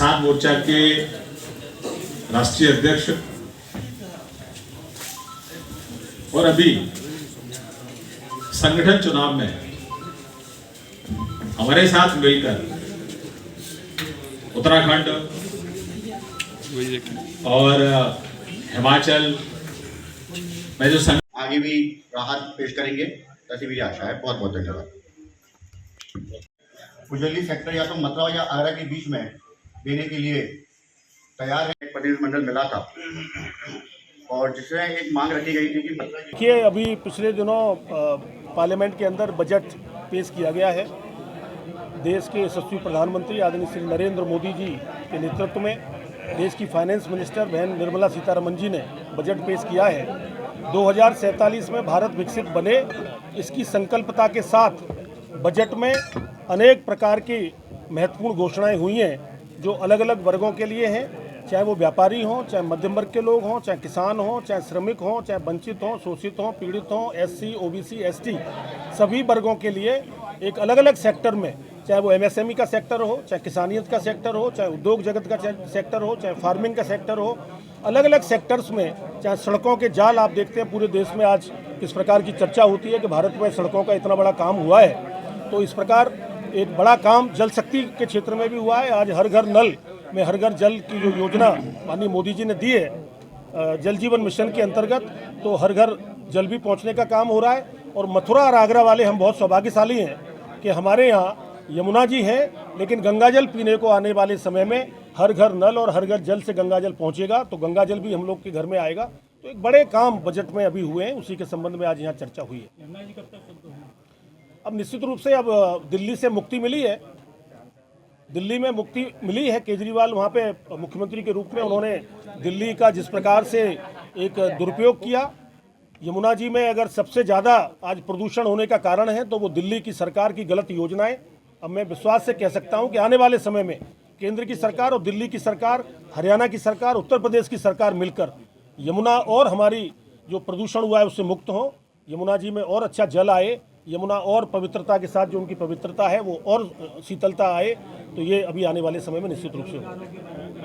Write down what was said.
किसान मोर्चा के राष्ट्रीय अध्यक्ष और अभी संगठन चुनाव में हमारे साथ मिलकर उत्तराखंड और हिमाचल में जो आगे भी राहत पेश करेंगे, ऐसी मेरी आशा है। बहुत बहुत धन्यवाद। फुजली सेक्टर या तो मथुरा या आगरा के बीच में देने के लिए तैयार है। एक प्रतिनिधिमंडल मिला था और जिसमें एक मांग रखी गई थी कि देखिए, अभी पिछले दिनों पार्लियामेंट के अंदर बजट पेश किया गया है। देश के यशस्वी प्रधानमंत्री आदरणीय श्री नरेंद्र मोदी जी के नेतृत्व में देश की फाइनेंस मिनिस्टर बहन निर्मला सीतारमण जी ने बजट पेश किया है। 2047 में भारत विकसित बने, इसकी संकल्पता के साथ बजट में अनेक प्रकार की महत्वपूर्ण घोषणाएं हुई हैं जो अलग अलग वर्गों के लिए हैं, चाहे वो व्यापारी हों, चाहे मध्यम वर्ग के लोग हों, चाहे किसान हों, चाहे श्रमिक हों, चाहे वंचित हों, शोषित हों, पीड़ित हों, एससी, ओबीसी, एसटी, सभी वर्गों के लिए एक अलग अलग सेक्टर में, चाहे वो एमएसएमई का सेक्टर हो, चाहे किसानियत का सेक्टर हो, चाहे उद्योग जगत का सेक्टर हो, चाहे फार्मिंग का सेक्टर हो, अलग अलग सेक्टर्स में, चाहे सड़कों के जाल आप देखते हैं पूरे देश में आज किस प्रकार की चर्चा होती है कि भारत में सड़कों का इतना बड़ा काम हुआ है। तो इस प्रकार एक बड़ा काम जल शक्ति के क्षेत्र में भी हुआ है। आज हर घर नल में हर घर जल की जो योजना माननीय मोदी जी ने दी है जल जीवन मिशन के अंतर्गत, तो हर घर जल भी पहुंचने का काम हो रहा है। और मथुरा और आगरा वाले हम बहुत सौभाग्यशाली हैं कि हमारे यहाँ यमुना जी है, लेकिन गंगा जल पीने को आने वाले समय में हर घर नल और हर घर जल से गंगा जल पहुंचेगा, तो गंगा जल भी हम लोग के घर में आएगा। तो एक बड़े काम बजट में अभी हुए हैं, उसी के संबंध में आज यहाँ चर्चा हुई है। अब निश्चित रूप से अब दिल्ली से मुक्ति मिली है, दिल्ली में मुक्ति मिली है। केजरीवाल वहाँ पे मुख्यमंत्री के रूप में उन्होंने दिल्ली का जिस प्रकार से एक दुरुपयोग किया, यमुना जी में अगर सबसे ज़्यादा आज प्रदूषण होने का कारण है तो वो दिल्ली की सरकार की गलत योजनाएं। अब मैं विश्वास से कह सकता हूं कि आने वाले समय में केंद्र की सरकार और दिल्ली की सरकार, हरियाणा की सरकार, उत्तर प्रदेश की सरकार मिलकर यमुना और हमारी जो प्रदूषण हुआ है उससे मुक्त हो, यमुना जी में और अच्छा जल आए, यमुना और पवित्रता के साथ जो उनकी पवित्रता है वो और शीतलता आए, तो ये अभी आने वाले समय में निश्चित रूप से होगा।